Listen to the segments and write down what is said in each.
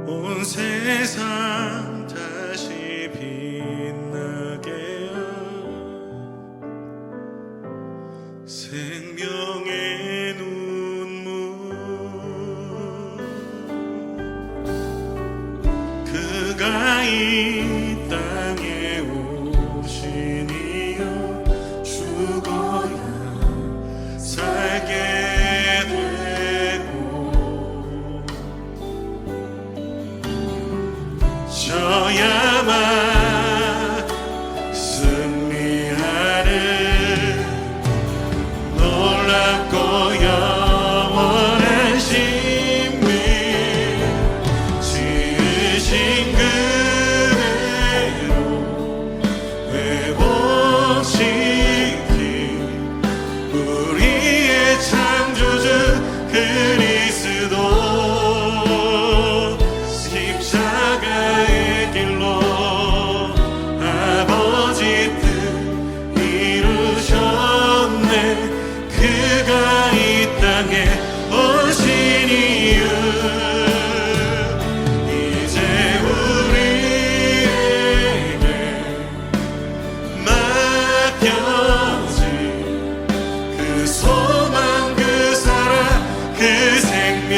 온 세상 다시 빛나게 하여 생명의 눈물 그가 이 땅에 오신 이유 죽어야 살게 져야만 승리하는 놀랍고 영원한 신비 지으신 그대로 회복시킨 우리의 창조주 그리스도 십자가의 길로 아버지 뜻 이루셨네 그가 이 땅에 오신 이유 이제 우리에게 맡겨진 그 소망 그 사랑 그 생명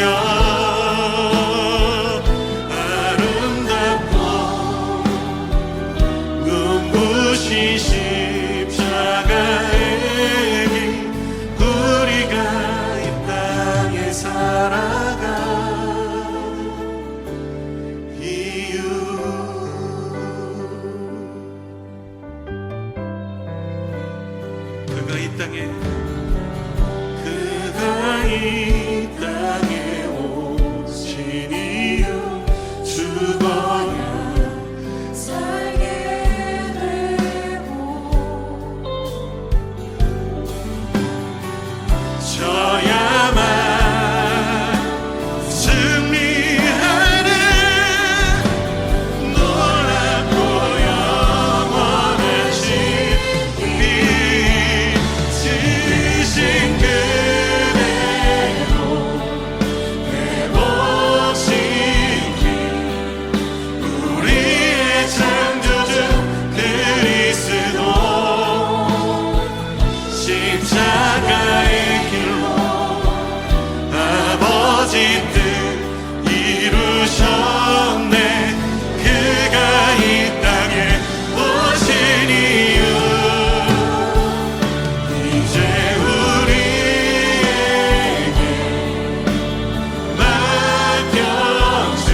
십자가의 길 우리가 이 땅에 살아가 이유 그가 이 땅에 오신 이유 죽어야 져야만 승리하는 놀랍고 영원한 신비 지으신 그대로 회복시킨 우리의 창조주 그리스도 십자가의 아버지 뜻 이루셨네 그가 이 땅에 오신 이유 이제 우리에게 맡겨진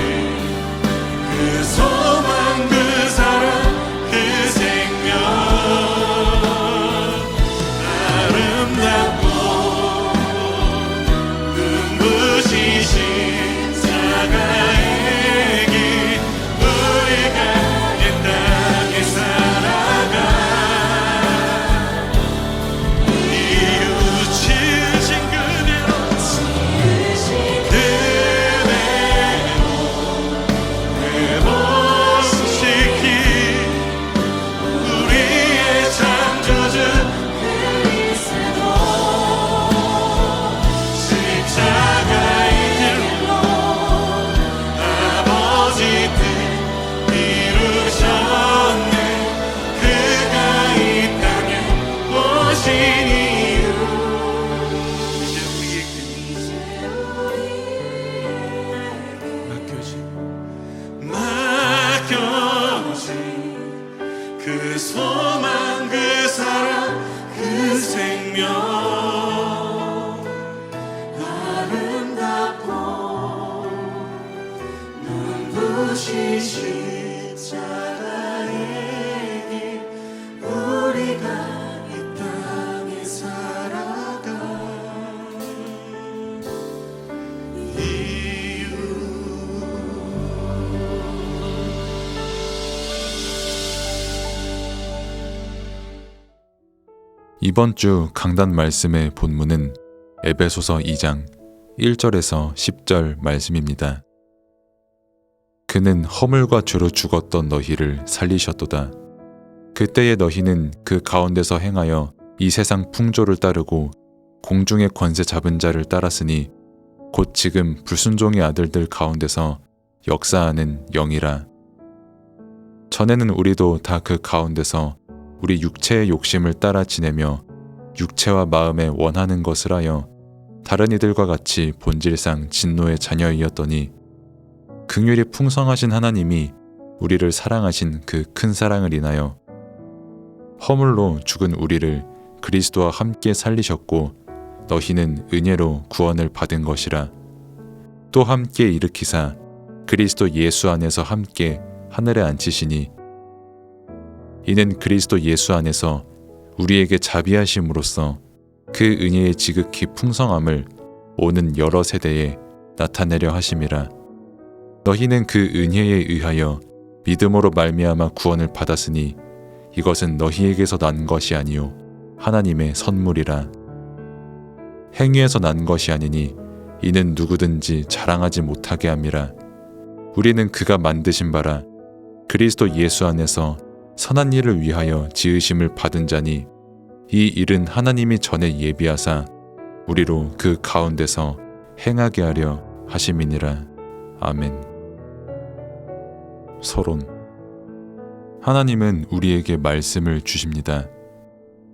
그 소망 그 사랑 그 생명 아름답고 십자가의 길 우리가 이 땅에 살아가 이유 지으신 그대로 회복시킨 우리의 창조주 그리스도 십자가의 그 소망 그 사랑 그 생명 아름답고 눈부신 십자가의 길 우리가 이 땅에 살아가 이유 이번 주 강단 말씀의 본문은 에베소서 2장 1절에서 10절 말씀입니다. 그는 허물과 죄로 죽었던 너희를 살리셨도다. 그때의 너희는 그 가운데서 행하여 이 세상 풍조를 따르고 공중의 권세 잡은 자를 따랐으니 곧 지금 불순종의 아들들 가운데서 역사하는 영이라. 전에는 우리도 다 그 가운데서 우리 육체의 욕심을 따라 지내며 육체와 마음에 원하는 것을 하여 다른 이들과 같이 본질상 진노의 자녀이었더니 긍휼이 풍성하신 하나님이 우리를 사랑하신 그 큰 사랑을 인하여 허물로 죽은 우리를 그리스도와 함께 살리셨고 너희는 은혜로 구원을 받은 것이라. 또 함께 일으키사 그리스도 예수 안에서 함께 하늘에 앉히시니 이는 그리스도 예수 안에서 우리에게 자비하심으로써 그 은혜의 지극히 풍성함을 오는 여러 세대에 나타내려 하심이라. 너희는 그 은혜에 의하여 믿음으로 말미암아 구원을 받았으니 이것은 너희에게서 난 것이 아니요 하나님의 선물이라. 행위에서 난 것이 아니니 이는 누구든지 자랑하지 못하게 함이라. 우리는 그가 만드신 바라 그리스도 예수 안에서 선한 일을 위하여 지으심을 받은 자니 이 일은 하나님이 전에 예비하사 우리로 그 가운데서 행하게 하려 하심이니라. 아멘. 서론. 하나님은 우리에게 말씀을 주십니다.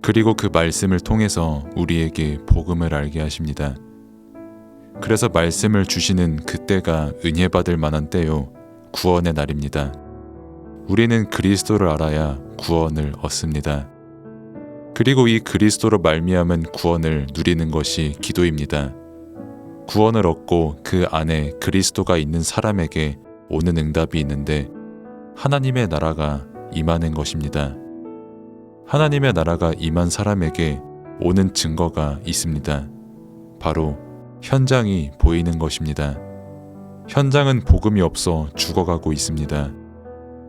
그리고 그 말씀을 통해서 우리에게 복음을 알게 하십니다. 그래서 말씀을 주시는 그때가 은혜 받을 만한 때요 구원의 날입니다. 우리는 그리스도를 알아야 구원을 얻습니다. 그리고 이 그리스도로 말미암은 구원을 누리는 것이 기도입니다. 구원을 얻고 그 안에 그리스도가 있는 사람에게 오는 응답이 있는데 하나님의 나라가 임하는 것입니다. 하나님의 나라가 임한 사람에게 오는 증거가 있습니다. 바로 현장이 보이는 것입니다. 현장은 복음이 없어 죽어가고 있습니다.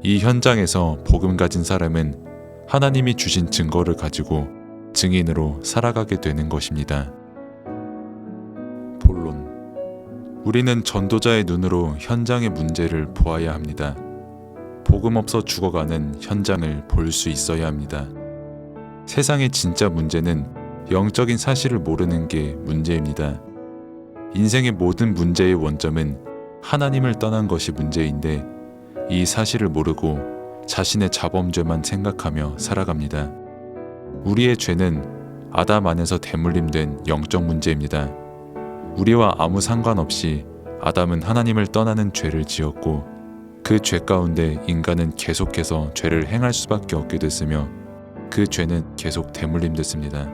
이 현장에서 복음 가진 사람은 하나님이 주신 증거를 가지고 증인으로 살아가게 되는 것입니다. 본론. 우리는 전도자의 눈으로 현장의 문제를 보아야 합니다. 복음 없어 죽어가는 현장을 볼 수 있어야 합니다. 세상의 진짜 문제는 영적인 사실을 모르는 게 문제입니다. 인생의 모든 문제의 원점은 하나님을 떠난 것이 문제인데 이 사실을 모르고 자신의 자범죄만 생각하며 살아갑니다. 우리의 죄는 아담 안에서 대물림된 영적 문제입니다. 우리와 아무 상관없이 아담은 하나님을 떠나는 죄를 지었고 그 죄 가운데 인간은 계속해서 죄를 행할 수밖에 없게 됐으며 그 죄는 계속 대물림됐습니다.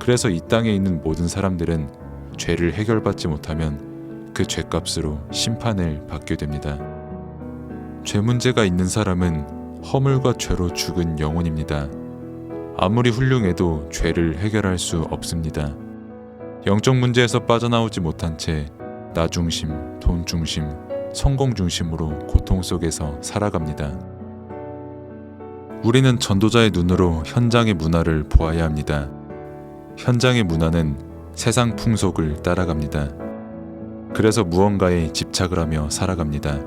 그래서 이 땅에 있는 모든 사람들은 죄를 해결받지 못하면 그 죄값으로 심판을 받게 됩니다. 죄 문제가 있는 사람은 허물과 죄로 죽은 영혼입니다. 아무리 훌륭해도 죄를 해결할 수 없습니다. 영적 문제에서 빠져나오지 못한 채 나 중심, 돈 중심, 성공 중심으로 고통 속에서 살아갑니다. 우리는 전도자의 눈으로 현장의 문화를 보아야 합니다. 현장의 문화는 세상 풍속을 따라갑니다. 그래서 무언가에 집착을 하며 살아갑니다.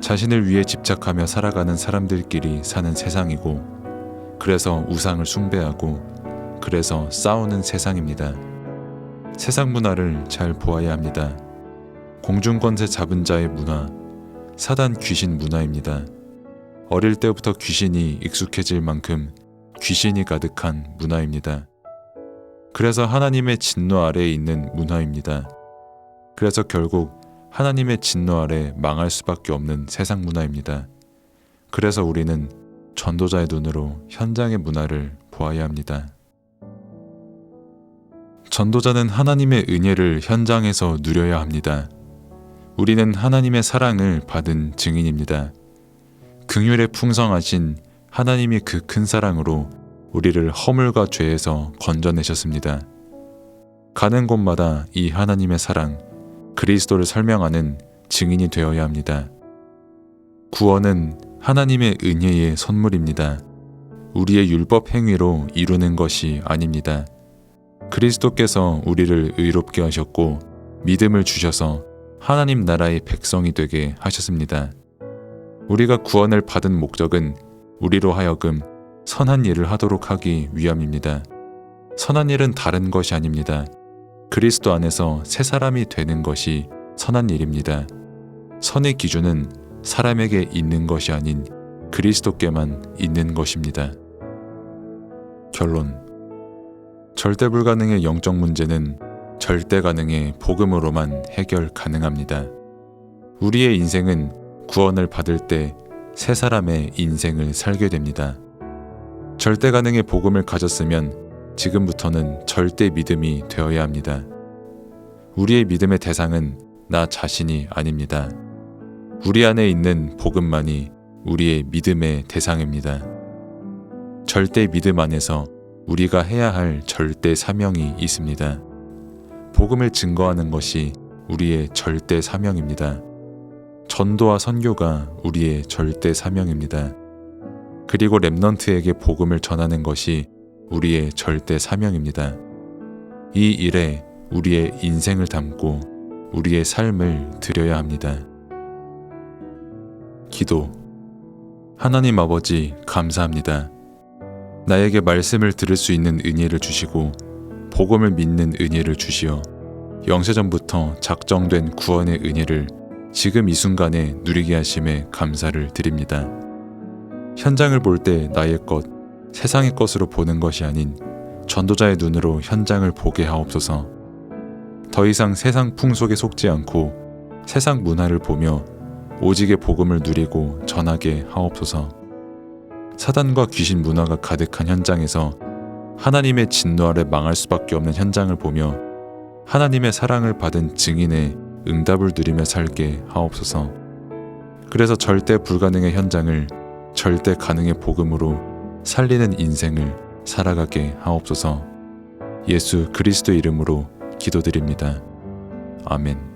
자신을 위해 집착하며 살아가는 사람들끼리 사는 세상이고, 그래서 우상을 숭배하고, 그래서 싸우는 세상입니다. 세상 문화를 잘 보아야 합니다. 공중권세 잡은 자의 문화, 사단 귀신 문화입니다. 어릴 때부터 귀신이 익숙해질 만큼 귀신이 가득한 문화입니다. 그래서 하나님의 진노 아래에 있는 문화입니다. 그래서 결국 하나님의 진노 아래 망할 수밖에 없는 세상 문화입니다. 그래서 우리는 전도자의 눈으로 현장의 문화를 보아야 합니다. 전도자는 하나님의 은혜를 현장에서 누려야 합니다. 우리는 하나님의 사랑을 받은 증인입니다. 긍휼에 풍성하신 하나님이 그 큰 사랑으로 우리를 허물과 죄에서 건져내셨습니다. 가는 곳마다 이 하나님의 사랑, 그리스도를 설명하는 증인이 되어야 합니다. 구원은 하나님의 은혜의 선물입니다. 우리의 율법 행위로 이루는 것이 아닙니다. 그리스도께서 우리를 의롭게 하셨고 믿음을 주셔서 하나님 나라의 백성이 되게 하셨습니다. 우리가 구원을 받은 목적은 우리로 하여금 선한 일을 하도록 하기 위함입니다. 선한 일은 다른 것이 아닙니다. 그리스도 안에서 새 사람이 되는 것이 선한 일입니다. 선의 기준은 사람에게 있는 것이 아닌 그리스도께만 있는 것입니다. 결론. 절대 불가능의 영적 문제는 절대 가능의 복음으로만 해결 가능합니다. 우리의 인생은 구원을 받을 때 새 사람의 인생을 살게 됩니다. 절대 가능의 복음을 가졌으면 지금부터는 절대 믿음이 되어야 합니다. 우리의 믿음의 대상은 나 자신이 아닙니다. 우리 안에 있는 복음만이 우리의 믿음의 대상입니다. 절대 믿음 안에서 우리가 해야 할 절대 사명이 있습니다. 복음을 증거하는 것이 우리의 절대 사명입니다. 전도와 선교가 우리의 절대 사명입니다. 그리고 렘넌트에게 복음을 전하는 것이 우리의 절대 사명입니다. 이 일에 우리의 인생을 담고 우리의 삶을 드려야 합니다. 기도. 하나님 아버지, 감사합니다. 나에게 말씀을 들을 수 있는 은혜를 주시고 복음을 믿는 은혜를 주시어 영세전부터 작정된 구원의 은혜를 지금 이 순간에 누리게 하심에 감사를 드립니다. 현장을 볼 때 나의 것, 세상의 것으로 보는 것이 아닌 전도자의 눈으로 현장을 보게 하옵소서. 더 이상 세상 풍속에 속지 않고 세상 문화를 보며 오직의 복음을 누리고 전하게 하옵소서. 사단과 귀신 문화가 가득한 현장에서 하나님의 진노 아래 망할 수밖에 없는 현장을 보며 하나님의 사랑을 받은 증인의 응답을 누리며 살게 하옵소서. 그래서 절대 불가능의 현장을 절대 가능의 복음으로 살리는 인생을 살아가게 하옵소서. 예수 그리스도 이름으로 기도드립니다. 아멘.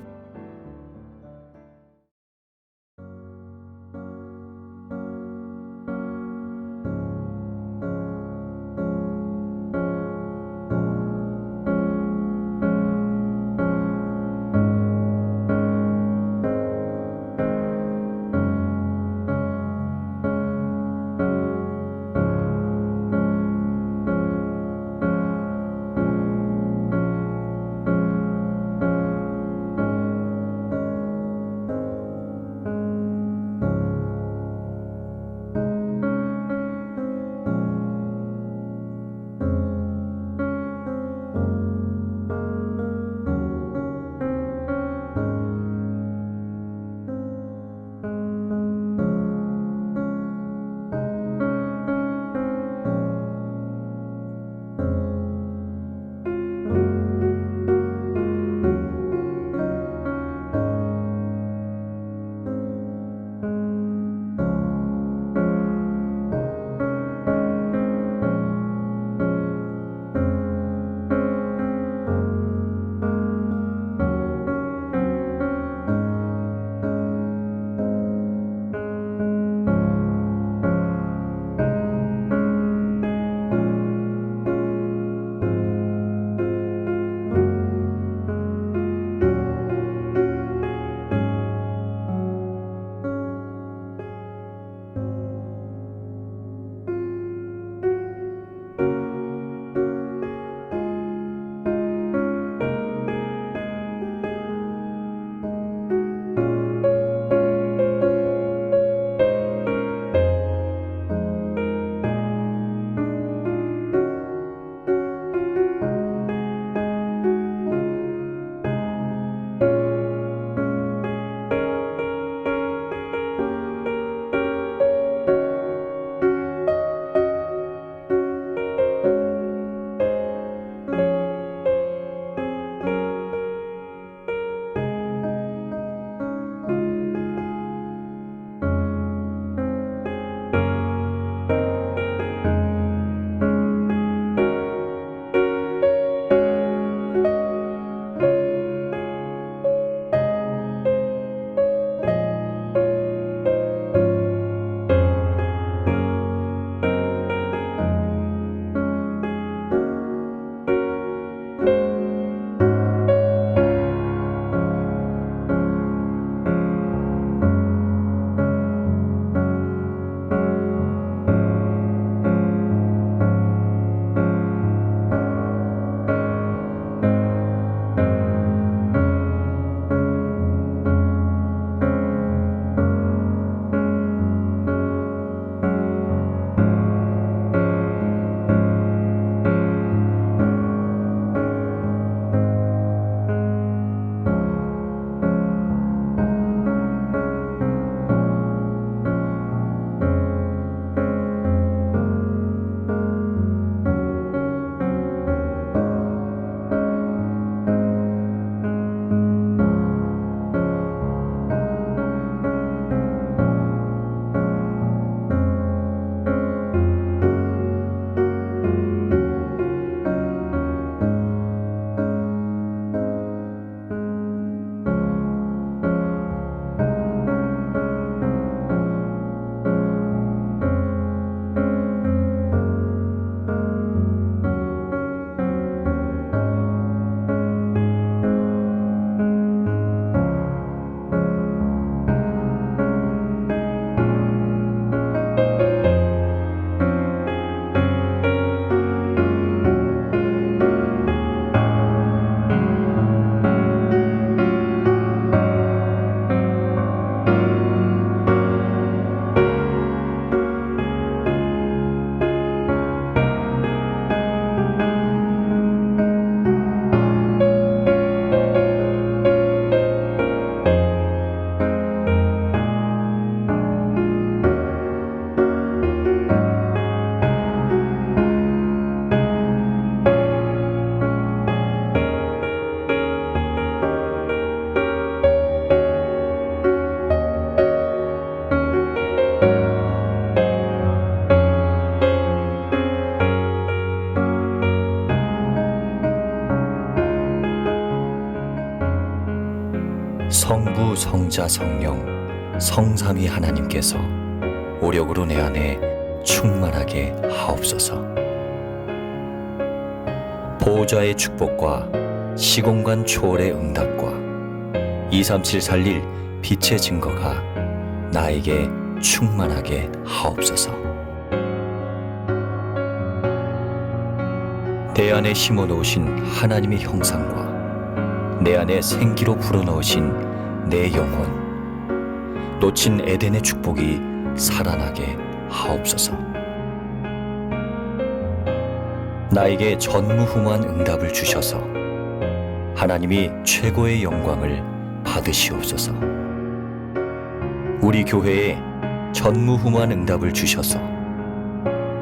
주 성자 성령 성삼위 하나님께서 오력으로 내 안에 충만하게 하옵소서. 보호자의 축복과 시공간 초월의 응답과 237 살릴 빛의 증거가 나에게 충만하게 하옵소서. 내 안에 심어놓으신 하나님의 형상과 내 안에 생기로 불어넣으신 내 영혼, 놓친 에덴의 축복이 살아나게 하옵소서. 나에게 전무후무한 응답을 주셔서 하나님이 최고의 영광을 받으시옵소서. 우리 교회에 전무후무한 응답을 주셔서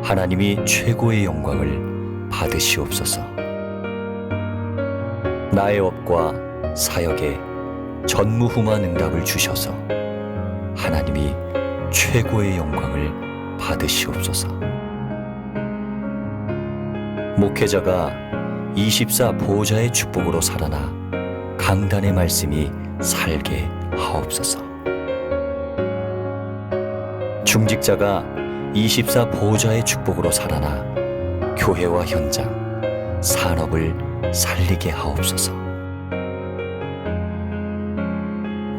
하나님이 최고의 영광을 받으시옵소서. 나의 업과 사역에 전무후무한 응답을 주셔서 하나님이 최고의 영광을 받으시옵소서. 목회자가 24 보호자의 축복으로 살아나 강단의 말씀이 살게 하옵소서. 중직자가 24 보호자의 축복으로 살아나 교회와 현장, 산업을 살리게 하옵소서.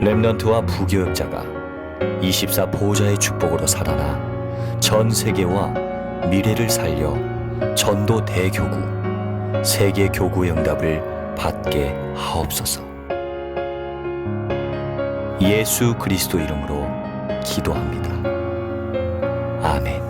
렘넌트와 부교역자가 24 보호자의 축복으로 살아나 전 세계와 미래를 살려 전도 대교구, 세계 교구의 응답을 받게 하옵소서. 예수 그리스도 이름으로 기도합니다. 아멘.